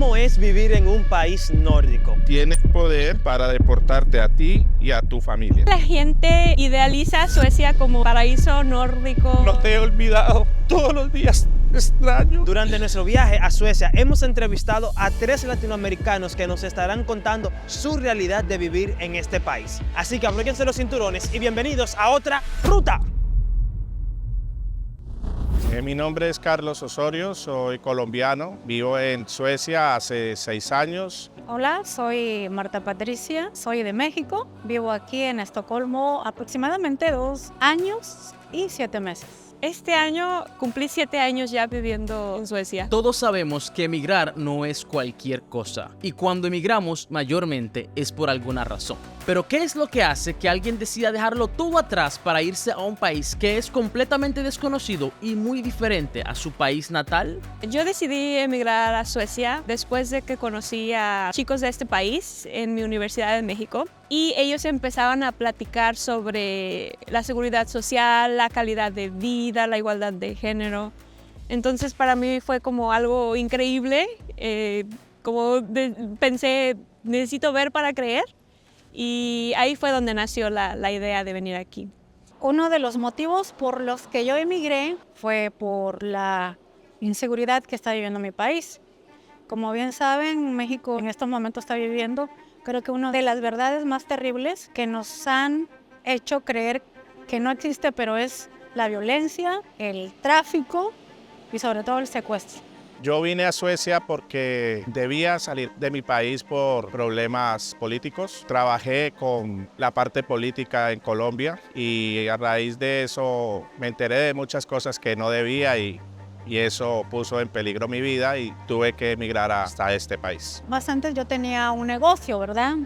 ¿Cómo es vivir en un país nórdico? Tienes poder para deportarte a ti y a tu familia. La gente idealiza Suecia como paraíso nórdico. No te he olvidado, todos los días te extraño. Durante nuestro viaje a Suecia hemos entrevistado a 3 latinoamericanos que nos estarán contando su realidad de vivir en este país. Así que abróchense los cinturones y bienvenidos a otra ruta. Mi nombre es Carlos Osorio, soy colombiano, vivo en Suecia hace 6 años. Hola, soy Marta Patricia, soy de México, vivo aquí en Estocolmo aproximadamente 2 años y 7 meses. Este año cumplí 7 años ya viviendo en Suecia. Todos sabemos que emigrar no es cualquier cosa y cuando emigramos mayormente es por alguna razón. Pero ¿qué es lo que hace que alguien decida dejarlo todo atrás para irse a un país que es completamente desconocido y muy diferente a su país natal? Yo decidí emigrar a Suecia después de que conocí a chicos de este país en mi Universidad de México y ellos empezaban a platicar sobre la seguridad social, la calidad de vida, la igualdad de género. Entonces para mí fue como algo increíble, pensé, necesito ver para creer. Y ahí fue donde nació la idea de venir aquí. Uno de los motivos por los que yo emigré fue por la inseguridad que está viviendo mi país. Como bien saben, México en estos momentos está viviendo, creo que una de las verdades más terribles que nos han hecho creer que no existe, pero es la violencia, el tráfico y sobre todo el secuestro. Yo vine a Suecia porque debía salir de mi país por problemas políticos. Trabajé con la parte política en Colombia y a raíz de eso me enteré de muchas cosas que no debía y eso puso en peligro mi vida y tuve que emigrar hasta este país. Más antes yo tenía un negocio, ¿verdad?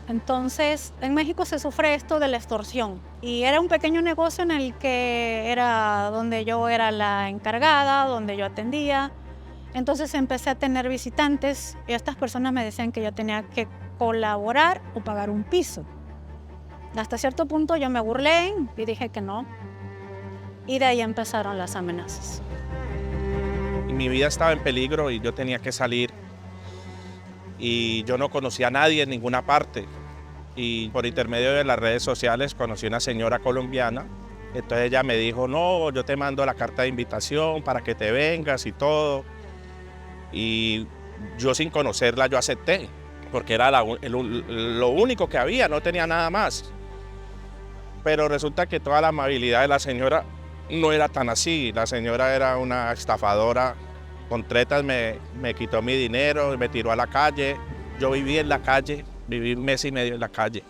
Entonces, en México se sufre esto de la extorsión y era un pequeño negocio en el que era donde yo era la encargada, donde yo atendía. Entonces empecé a tener visitantes y estas personas me decían que yo tenía que colaborar o pagar un piso. Hasta cierto punto yo me burlé y dije que no. Y de ahí empezaron las amenazas. Mi vida estaba en peligro y yo tenía que salir. Y yo no conocía a nadie en ninguna parte. Y por intermedio de las redes sociales conocí a una señora colombiana. Entonces ella me dijo, no, yo te mando la carta de invitación para que te vengas y todo. Y yo sin conocerla yo acepté, porque era lo único que había, no tenía nada más. Pero resulta que toda la amabilidad de la señora no era tan así. La señora era una estafadora, con tretas me quitó mi dinero, me tiró a la calle. Yo viví en la calle, viví 1 mes y medio en la calle.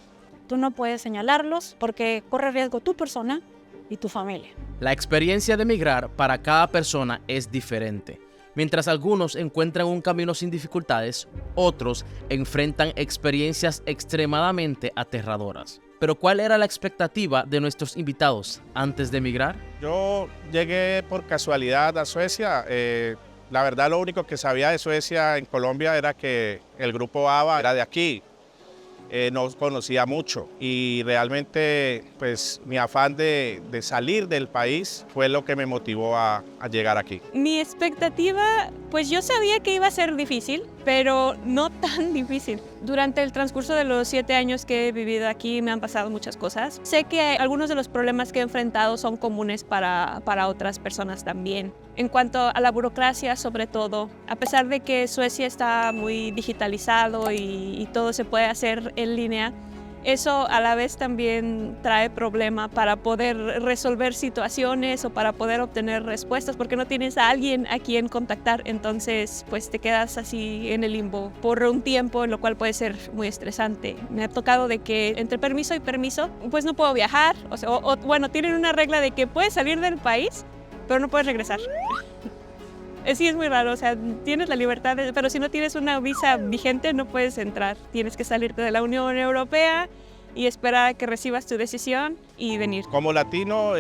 Tú no puedes señalarlos porque corre riesgo tu persona y tu familia. La experiencia de emigrar para cada persona es diferente. Mientras algunos encuentran un camino sin dificultades, otros enfrentan experiencias extremadamente aterradoras. Pero ¿cuál era la expectativa de nuestros invitados antes de emigrar? Yo llegué por casualidad a Suecia. La verdad, lo único que sabía de Suecia en Colombia era que el grupo ABBA era de aquí. No conocía mucho y realmente pues mi afán de salir del país fue lo que me motivó a llegar aquí. Mi expectativa, pues yo sabía que iba a ser difícil, pero no tan difícil. Durante el transcurso de los 7 años que he vivido aquí me han pasado muchas cosas. Sé que algunos de los problemas que he enfrentado son comunes para otras personas también. En cuanto a la burocracia, sobre todo, a pesar de que Suecia está muy digitalizado y todo se puede hacer en línea, eso a la vez también trae problema para poder resolver situaciones o para poder obtener respuestas porque no tienes a alguien a quien contactar, entonces pues te quedas así en el limbo por un tiempo, lo cual puede ser muy estresante. Me ha tocado de que entre permiso y permiso pues no puedo viajar, bueno, tienen una regla de que puedes salir del país pero no puedes regresar. Sí, es muy raro, o sea, tienes la libertad, pero si no tienes una visa vigente no puedes entrar. Tienes que salirte de la Unión Europea y esperar a que recibas tu decisión y venir. Como latino,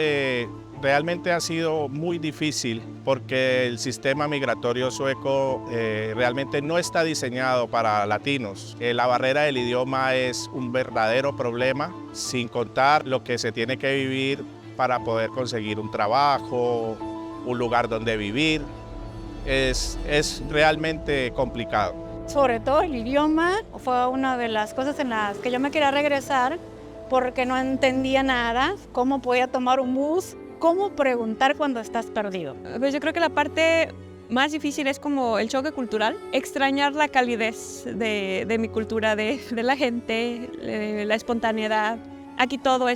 realmente ha sido muy difícil porque el sistema migratorio sueco realmente no está diseñado para latinos. La barrera del idioma es un verdadero problema, sin contar lo que se tiene que vivir para poder conseguir un trabajo, un lugar donde vivir. Es realmente complicado. Sobre todo el idioma fue una de las cosas en las que yo me quería regresar porque no entendía nada, cómo podía tomar un bus, cómo preguntar cuando estás perdido. Pues yo creo que la parte más difícil es como el choque cultural, extrañar la calidez de mi cultura, de la gente, la espontaneidad. Aquí todo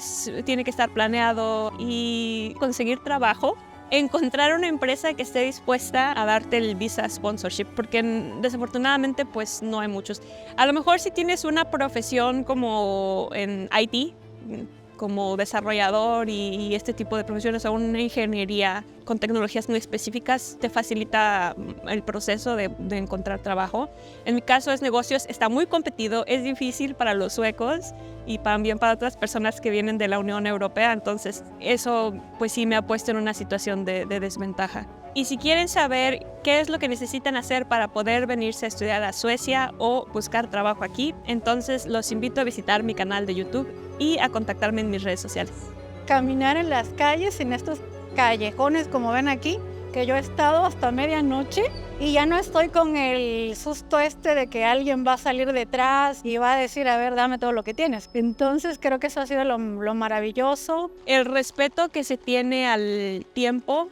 tiene que estar planeado y conseguir trabajo. Encontrar una empresa que esté dispuesta a darte el visa sponsorship, porque desafortunadamente pues no hay muchos. A lo mejor si tienes una profesión como en IT, como desarrollador y este tipo de profesiones, o una ingeniería con tecnologías muy específicas, te facilita el proceso de encontrar trabajo. En mi caso es negocios, está muy competido, es difícil para los suecos y también para otras personas que vienen de la Unión Europea, entonces eso pues sí me ha puesto en una situación de desventaja. Y si quieren saber qué es lo que necesitan hacer para poder venirse a estudiar a Suecia o buscar trabajo aquí, entonces los invito a visitar mi canal de YouTube y a contactarme en mis redes sociales. Caminar en las calles, en estos callejones como ven aquí, que yo he estado hasta medianoche y ya no estoy con el susto de que alguien va a salir detrás y va a decir, a ver, dame todo lo que tienes. Entonces creo que eso ha sido lo maravilloso. El respeto que se tiene al tiempo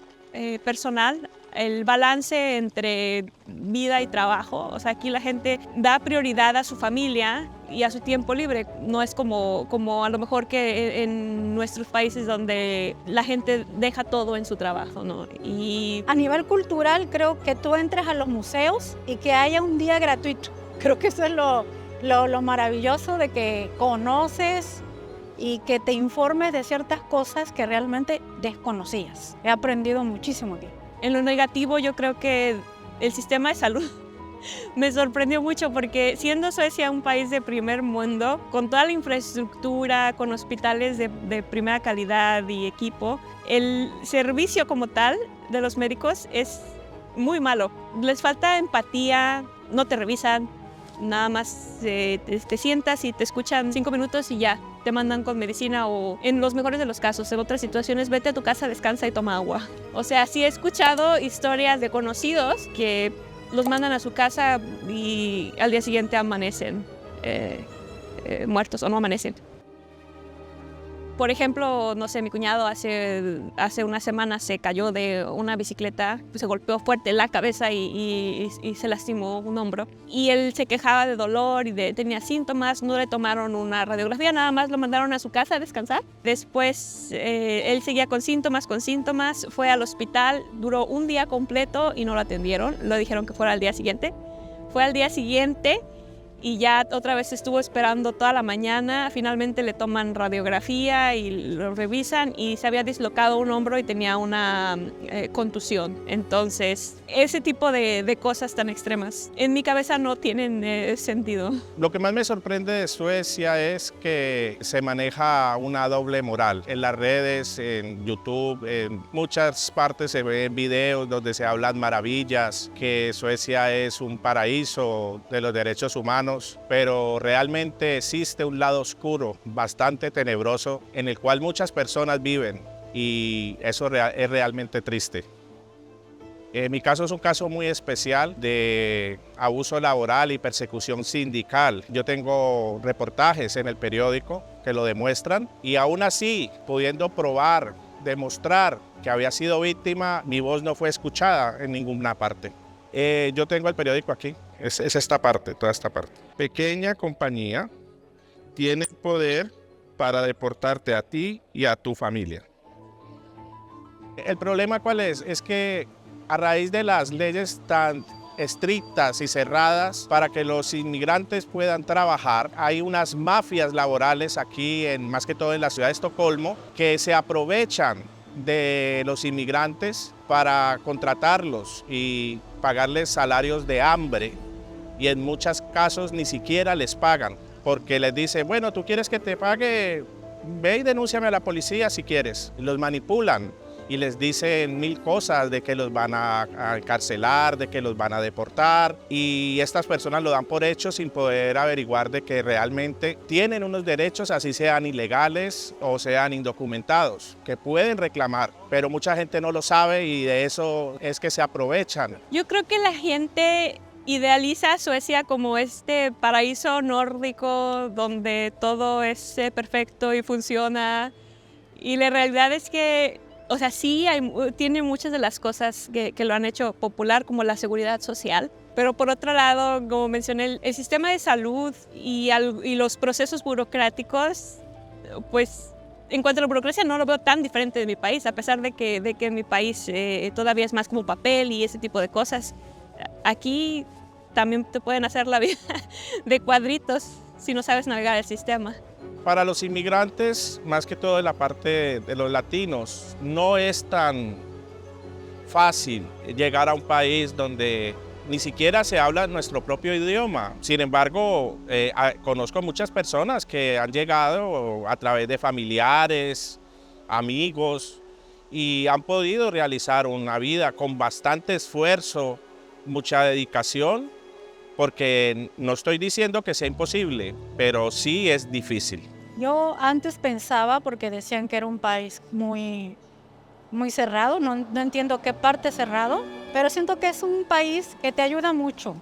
personal, el balance entre vida y trabajo. O sea, aquí la gente da prioridad a su familia y a su tiempo libre. No es como a lo mejor que en nuestros países donde la gente deja todo en su trabajo, ¿no? Y a nivel cultural, creo que tú entres a los museos y que haya un día gratuito. Creo que eso es lo maravilloso de que conoces y que te informes de ciertas cosas que realmente desconocías. He aprendido muchísimo aquí. En lo negativo, yo creo que el sistema de salud me sorprendió mucho porque siendo Suecia un país de primer mundo, con toda la infraestructura, con hospitales de primera calidad y equipo, el servicio como tal de los médicos es muy malo. Les falta empatía, no te revisan, nada más te sientas y te escuchan 5 minutos y ya, te mandan con medicina o en los mejores de los casos, en otras situaciones, vete a tu casa, descansa y toma agua. O sea, sí he escuchado historias de conocidos que los mandan a su casa y al día siguiente amanecen muertos o no amanecen. Por ejemplo, no sé, mi cuñado hace una semana se cayó de una bicicleta, se golpeó fuerte en la cabeza y se lastimó un hombro. Y él se quejaba de dolor y tenía síntomas, no le tomaron una radiografía, nada más lo mandaron a su casa a descansar. Después él seguía con síntomas, fue al hospital, duró un día completo y no lo atendieron, lo dijeron que fuera al día siguiente. Fue al día siguiente y ya otra vez estuvo esperando toda la mañana, finalmente le toman radiografía y lo revisan y se había dislocado un hombro y tenía una contusión. Entonces, ese tipo de cosas tan extremas en mi cabeza no tienen sentido. Lo que más me sorprende de Suecia es que se maneja una doble moral. En las redes, en YouTube, en muchas partes se ven videos donde se hablan maravillas, que Suecia es un paraíso de los derechos humanos, pero realmente existe un lado oscuro, bastante tenebroso, en el cual muchas personas viven y eso es realmente triste. En mi caso es un caso muy especial de abuso laboral y persecución sindical. Yo tengo reportajes en el periódico que lo demuestran y aún así, pudiendo probar, demostrar que había sido víctima, mi voz no fue escuchada en ninguna parte. Yo tengo el periódico aquí, es esta parte, toda esta parte. Pequeña compañía tiene poder para deportarte a ti y a tu familia. ¿El problema cuál es? Es que a raíz de las leyes tan estrictas y cerradas para que los inmigrantes puedan trabajar, hay unas mafias laborales aquí, más que todo en la ciudad de Estocolmo, que se aprovechan de los inmigrantes para contratarlos y pagarles salarios de hambre y en muchos casos ni siquiera les pagan porque les dicen, bueno, tú quieres que te pague, ve y denúnciame a la policía si quieres. Los manipulan y les dicen 1000 cosas de que los van a encarcelar, de que los van a deportar y estas personas lo dan por hecho sin poder averiguar de que realmente tienen unos derechos, así sean ilegales o sean indocumentados, que pueden reclamar, pero mucha gente no lo sabe y de eso es que se aprovechan. Yo creo que la gente idealiza a Suecia como este paraíso nórdico donde todo es perfecto y funciona. Y la realidad es que, o sea, sí tiene muchas de las cosas que lo han hecho popular, como la seguridad social. Pero por otro lado, como mencioné, el sistema de salud y los procesos burocráticos, pues en cuanto a la burocracia no lo veo tan diferente de mi país, a pesar de que en mi país todavía es más como papel y ese tipo de cosas. Aquí también te pueden hacer la vida de cuadritos si no sabes navegar el sistema. Para los inmigrantes, más que todo en la parte de los latinos, no es tan fácil llegar a un país donde ni siquiera se habla nuestro propio idioma. Sin embargo, conozco muchas personas que han llegado a través de familiares, amigos, y han podido realizar una vida con bastante esfuerzo, mucha dedicación, porque no estoy diciendo que sea imposible, pero sí es difícil. Yo antes pensaba, porque decían que era un país muy cerrado, no entiendo qué parte cerrado, pero siento que es un país que te ayuda mucho,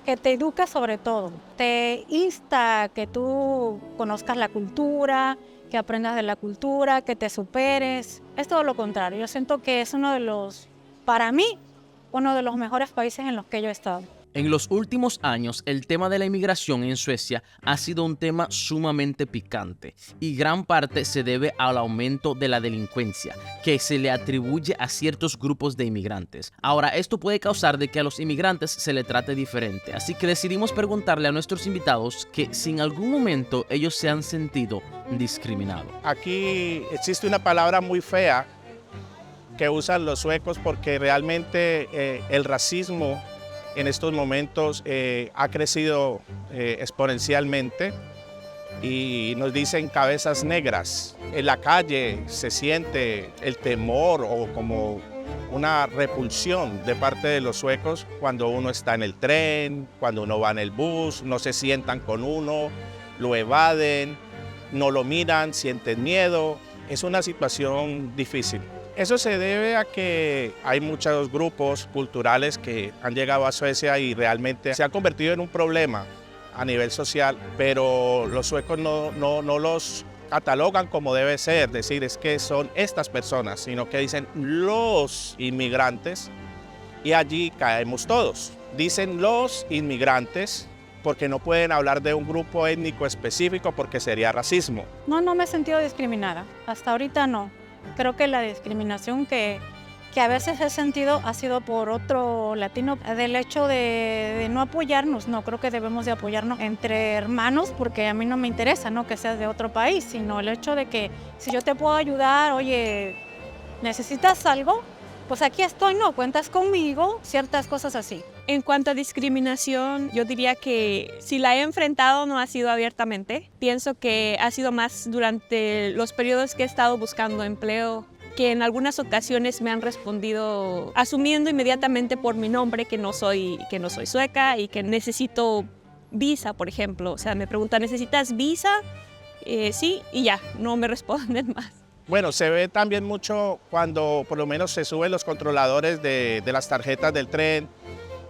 que te educa sobre todo, te insta a que tú conozcas la cultura, que aprendas de la cultura, que te superes. Es todo lo contrario, yo siento que es para mí, uno de los mejores países en los que yo he estado. En los últimos años, el tema de la inmigración en Suecia ha sido un tema sumamente picante y gran parte se debe al aumento de la delincuencia que se le atribuye a ciertos grupos de inmigrantes. Ahora, esto puede causar de que a los inmigrantes se le trate diferente, así que decidimos preguntarle a nuestros invitados que si en algún momento ellos se han sentido discriminados. Aquí existe una palabra muy fea que usan los suecos porque realmente el racismo en estos momentos ha crecido exponencialmente y nos dicen cabezas negras. En la calle se siente el temor o como una repulsión de parte de los suecos cuando uno está en el tren, cuando uno va en el bus, no se sientan con uno, lo evaden, no lo miran, sienten miedo. Es una situación difícil. Eso se debe a que hay muchos grupos culturales que han llegado a Suecia y realmente se han convertido en un problema a nivel social, pero los suecos no los catalogan como debe ser, decir es que son estas personas, sino que dicen los inmigrantes y allí caemos todos. Dicen los inmigrantes porque no pueden hablar de un grupo étnico específico porque sería racismo. No me he sentido discriminada, hasta ahorita no. Creo que la discriminación que a veces he sentido ha sido por otro latino, del hecho de no apoyarnos. No, creo que debemos de apoyarnos entre hermanos, porque a mí no me interesa, ¿no?, que seas de otro país, sino el hecho de que si yo te puedo ayudar, oye, ¿necesitas algo? Pues aquí estoy, ¿no? Cuentas conmigo, ciertas cosas así. En cuanto a discriminación, yo diría que si la he enfrentado no ha sido abiertamente. Pienso que ha sido más durante los periodos que he estado buscando empleo, que en algunas ocasiones me han respondido asumiendo inmediatamente por mi nombre que no soy sueca y que necesito visa, por ejemplo. O sea, me preguntan, ¿necesitas visa? Sí, y ya, no me responden más. Bueno, se ve también mucho cuando por lo menos se suben los controladores de las tarjetas del tren.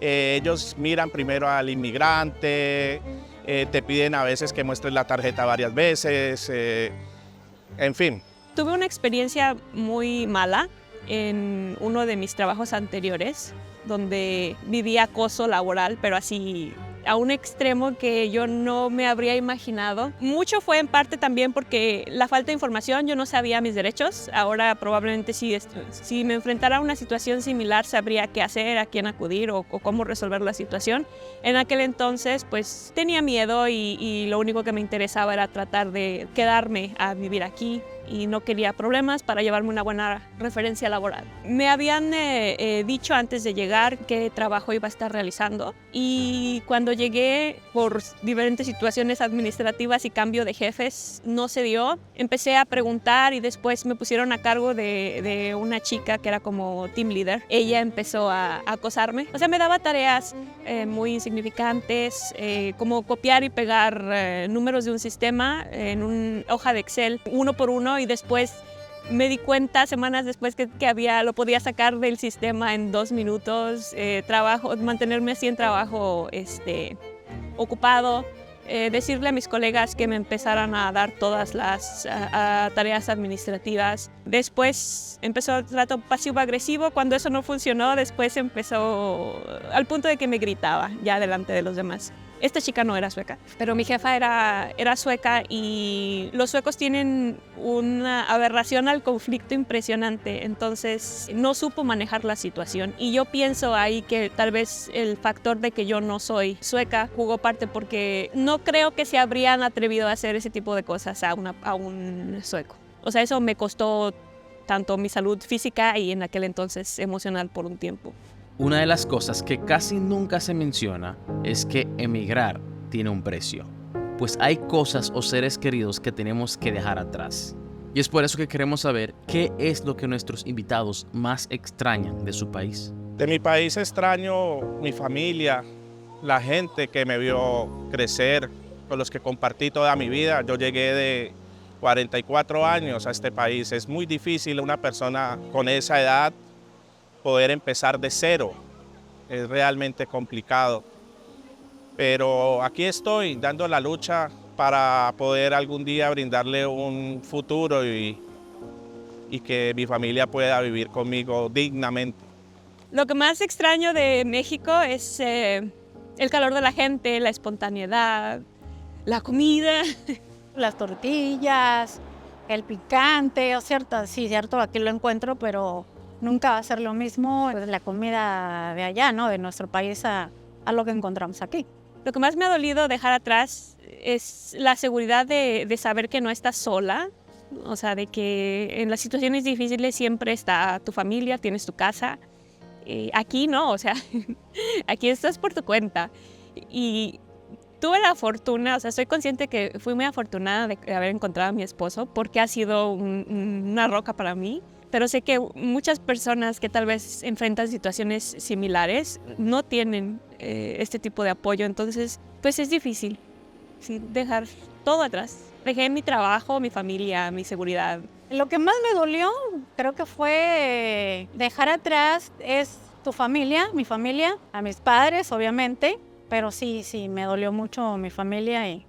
Ellos miran primero al inmigrante, te piden a veces que muestres la tarjeta varias veces, en fin. Tuve una experiencia muy mala en uno de mis trabajos anteriores, donde viví acoso laboral, pero así a un extremo que yo no me habría imaginado. Mucho fue en parte también porque la falta de información, yo no sabía mis derechos. Ahora probablemente si me enfrentara a una situación similar sabría qué hacer, a quién acudir o cómo resolver la situación. En aquel entonces pues tenía miedo y lo único que me interesaba era tratar de quedarme a vivir aquí y no quería problemas para llevarme una buena referencia laboral. Me habían dicho antes de llegar qué trabajo iba a estar realizando y cuando llegué por diferentes situaciones administrativas y cambio de jefes no se dio. Empecé a preguntar y después me pusieron a cargo de una chica que era como team leader. Ella empezó a acosarme. O sea, me daba tareas muy insignificantes, como copiar y pegar números de un sistema en una hoja de Excel uno por uno y después Me di cuenta semanas después que lo podía sacar del sistema en 2 minutos, mantenerme así en trabajo ocupado, decirle a mis colegas que me empezaran a dar todas las tareas administrativas. Después empezó el trato pasivo-agresivo. Cuando eso no funcionó, después empezó al punto de que me gritaba ya delante de los demás. Esta chica no era sueca, pero mi jefa era sueca y los suecos tienen una aberración al conflicto impresionante, entonces no supo manejar la situación. Y yo pienso ahí que tal vez el factor de que yo no soy sueca jugó parte porque no creo que se habrían atrevido a hacer ese tipo de cosas a un sueco. O sea, eso me costó tanto mi salud física y en aquel entonces emocional por un tiempo. Una de las cosas que casi nunca se menciona es que emigrar tiene un precio, pues hay cosas o seres queridos que tenemos que dejar atrás. Y es por eso que queremos saber qué es lo que nuestros invitados más extrañan de su país. De mi país extraño mi familia, la gente que me vio crecer, con los que compartí toda mi vida. Yo llegué de 44 años a este país. Es muy difícil una persona con esa edad poder empezar de cero. Es realmente complicado. Pero aquí estoy dando la lucha para poder algún día brindarle un futuro y que mi familia pueda vivir conmigo dignamente. Lo que más extraño de México es el calor de la gente, la espontaneidad, la comida. Las tortillas, el picante, o cierto, sí, cierto, aquí lo encuentro, pero nunca va a ser lo mismo pues, la comida de allá, ¿no? De nuestro país a lo que encontramos aquí. Lo que más me ha dolido dejar atrás es la seguridad de saber que no estás sola, o sea, de que en las situaciones difíciles siempre está tu familia, tienes tu casa. Aquí no, o sea, aquí estás por tu cuenta. Y tuve la fortuna, o sea, soy consciente que fui muy afortunada de haber encontrado a mi esposo porque ha sido una roca para mí. Pero sé que muchas personas que tal vez enfrentan situaciones similares no tienen este tipo de apoyo. Entonces, pues es difícil, ¿sí? Dejar todo atrás. Dejé mi trabajo, mi familia, mi seguridad. Lo que más me dolió, creo que fue dejar atrás es tu familia, mi familia, a mis padres, obviamente. Pero sí, me dolió mucho mi familia y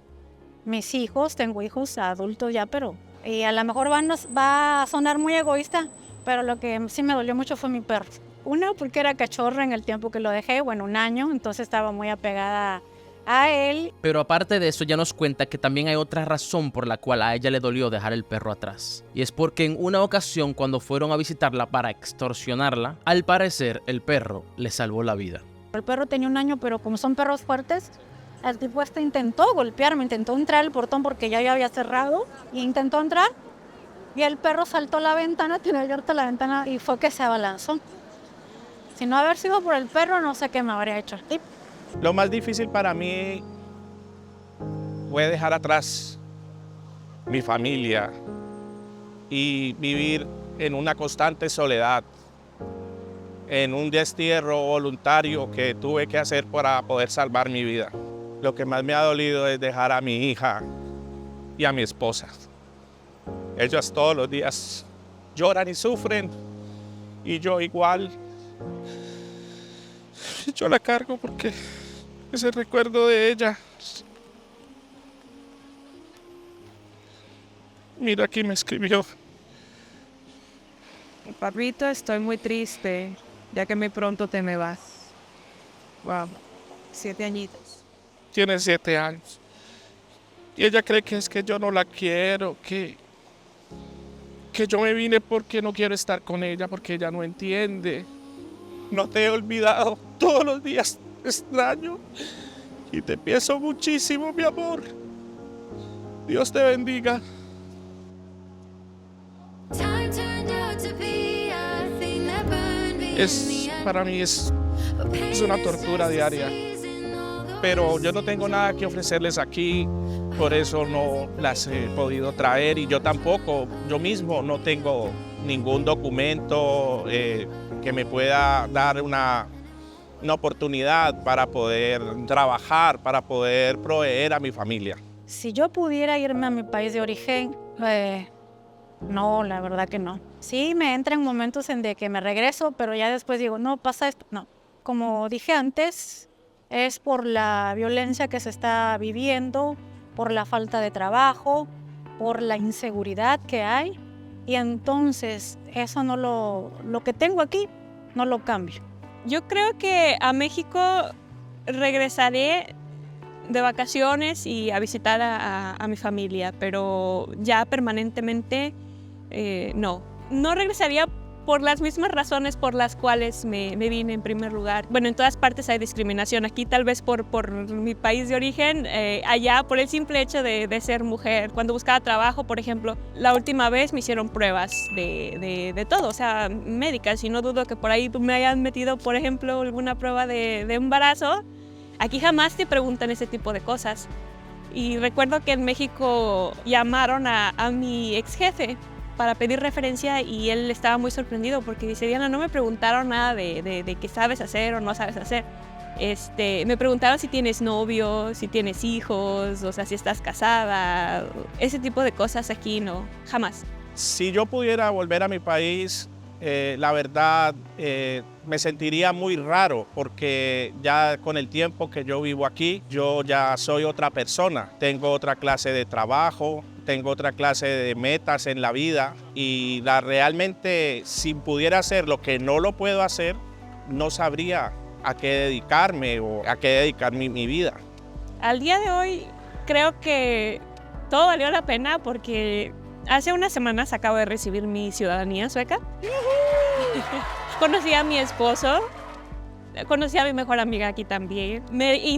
mis hijos. Tengo hijos adultos ya, pero... Y a lo mejor va a sonar muy egoísta, pero lo que sí me dolió mucho fue mi perro. Una, porque era cachorra en el tiempo que lo dejé, bueno, 1 año, entonces estaba muy apegada a él. Pero aparte de eso, ya nos cuenta que también hay otra razón por la cual a ella le dolió dejar el perro atrás. Y es porque en una ocasión, cuando fueron a visitarla para extorsionarla, al parecer el perro le salvó la vida. El perro tenía 1 año, pero como son perros fuertes, el tipo intentó golpearme, intentó entrar al portón porque ya yo había cerrado y intentó entrar y el perro saltó la ventana, tenía abierta la ventana y fue que se abalanzó. Si no haber sido por el perro, no sé qué me habría hecho el tipo. Lo más difícil para mí fue dejar atrás mi familia y vivir en una constante soledad, en un destierro voluntario que tuve que hacer para poder salvar mi vida. Lo que más me ha dolido es dejar a mi hija y a mi esposa. Ellas todos los días lloran y sufren, y yo igual. Yo la cargo porque es el recuerdo de ella. Mira, aquí me escribió. Papito, estoy muy triste, ya que muy pronto te me vas. Wow, 7 añitos. Tiene 7 años. Y ella cree que es que yo no la quiero, que yo me vine porque no quiero estar con ella, porque ella no entiende. No te he olvidado, todos los días te extraño y te pienso muchísimo, mi amor. Dios te bendiga. Para mí es una tortura diaria. Pero yo no tengo nada que ofrecerles aquí, por eso no las he podido traer y yo tampoco, yo mismo no tengo ningún documento que me pueda dar una oportunidad para poder trabajar, para poder proveer a mi familia. Si yo pudiera irme a mi país de origen, No, la verdad que no. Sí, me entran momentos en de que me regreso, pero ya después digo, no, pasa esto. No. Como dije antes, es por la violencia que se está viviendo, por la falta de trabajo, por la inseguridad que hay. Y entonces eso no lo que tengo aquí, no lo cambio. Yo creo que a México regresaré de vacaciones y a visitar a mi familia, pero ya permanentemente no. No regresaría por las mismas razones por las cuales me vine en primer lugar. Bueno, en todas partes hay discriminación. Aquí tal vez por mi país de origen, allá por el simple hecho de ser mujer. Cuando buscaba trabajo, por ejemplo, la última vez me hicieron pruebas de todo, o sea, médicas, y no dudo que por ahí me hayan metido, por ejemplo, alguna prueba de embarazo. Aquí jamás te preguntan ese tipo de cosas. Y recuerdo que en México llamaron a mi ex jefe para pedir referencia y él estaba muy sorprendido porque dice, Diana, no me preguntaron nada de qué sabes hacer o no sabes hacer. Me preguntaron si tienes novio, si tienes hijos, o sea, si estás casada. Ese tipo de cosas aquí no, jamás. Si yo pudiera volver a mi país, la verdad me sentiría muy raro porque ya con el tiempo que yo vivo aquí, yo ya soy otra persona. Tengo otra clase de trabajo, tengo otra clase de metas en la vida y realmente si pudiera hacer lo que no lo puedo hacer, no sabría a qué dedicarme o a qué dedicar mi vida. Al día de hoy creo que todo valió la pena porque hace unas semanas acabo de recibir mi ciudadanía sueca. Conocí a mi esposo, conocí a mi mejor amiga aquí también. Me he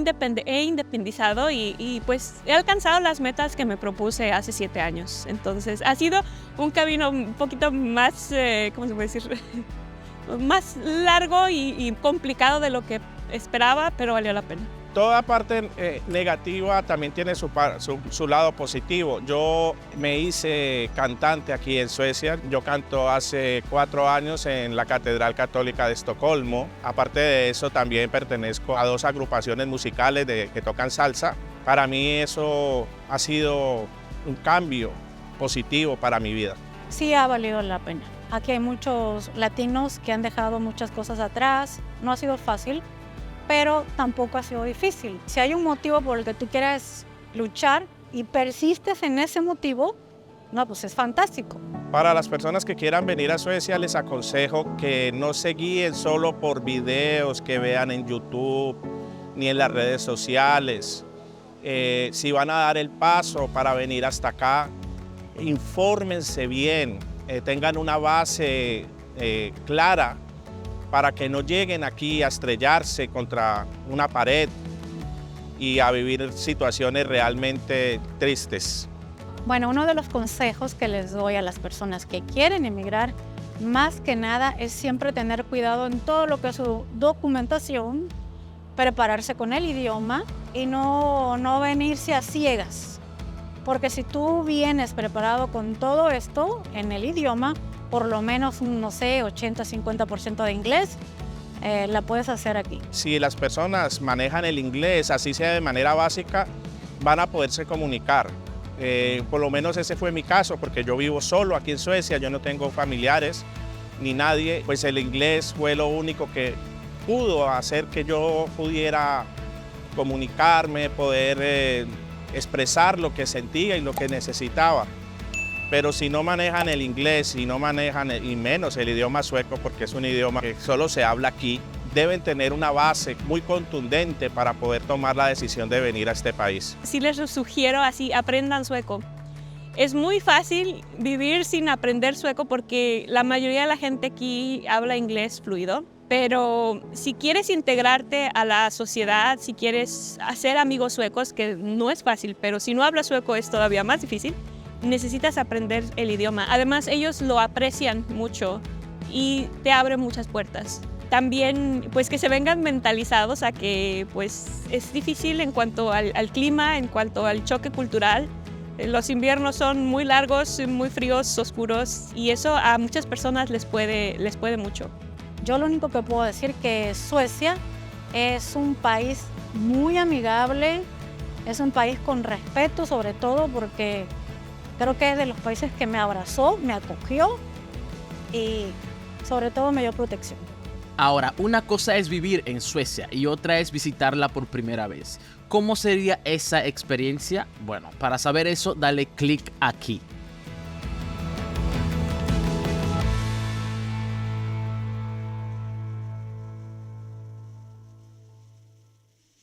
independizado y pues he alcanzado las metas que me propuse hace 7 años. Entonces ha sido un camino un poquito más, ¿cómo se puede decir? Más largo y complicado de lo que esperaba, pero valió la pena. Toda parte negativa también tiene su lado positivo. Yo me hice cantante aquí en Suecia. Yo canto hace 4 años en la Catedral Católica de Estocolmo. Aparte de eso, también pertenezco a 2 agrupaciones musicales que tocan salsa. Para mí eso ha sido un cambio positivo para mi vida. Sí ha valido la pena. Aquí hay muchos latinos que han dejado muchas cosas atrás. No ha sido fácil, pero tampoco ha sido difícil. Si hay un motivo por el que tú quieras luchar y persistes en ese motivo, no, pues es fantástico. Para las personas que quieran venir a Suecia, les aconsejo que no se guíen solo por videos que vean en YouTube ni en las redes sociales. Si van a dar el paso para venir hasta acá, infórmense bien, tengan una base clara para que no lleguen aquí a estrellarse contra una pared y a vivir situaciones realmente tristes. Bueno, uno de los consejos que les doy a las personas que quieren emigrar, más que nada, es siempre tener cuidado en todo lo que es su documentación, prepararse con el idioma y no venirse a ciegas. Porque si tú vienes preparado con todo esto en el idioma, por lo menos, no sé, 80-50% de inglés, la puedes hacer aquí. Si las personas manejan el inglés, así sea de manera básica, van a poderse comunicar. Por lo menos ese fue mi caso, porque yo vivo solo aquí en Suecia, yo no tengo familiares ni nadie. Pues el inglés fue lo único que pudo hacer que yo pudiera comunicarme, poder expresar lo que sentía y lo que necesitaba. Pero si no manejan el inglés y no manejan y menos el idioma sueco, porque es un idioma que solo se habla aquí, deben tener una base muy contundente para poder tomar la decisión de venir a este país. Sí les sugiero así, aprendan sueco. Es muy fácil vivir sin aprender sueco porque la mayoría de la gente aquí habla inglés fluido. Pero si quieres integrarte a la sociedad, si quieres hacer amigos suecos, que no es fácil, pero si no hablas sueco es todavía más difícil, necesitas aprender el idioma. Además, ellos lo aprecian mucho y te abren muchas puertas. También, pues que se vengan mentalizados a que pues, es difícil en cuanto al clima, en cuanto al choque cultural. Los inviernos son muy largos, muy fríos, oscuros, y eso a muchas personas les puede mucho. Yo lo único que puedo decir es que Suecia es un país muy amigable, es un país con respeto sobre todo porque Creo que es de los países que me abrazó, me acogió y sobre todo me dio protección. Ahora, una cosa es vivir en Suecia y otra es visitarla por primera vez. ¿Cómo sería esa experiencia? Bueno, para saber eso, dale clic aquí.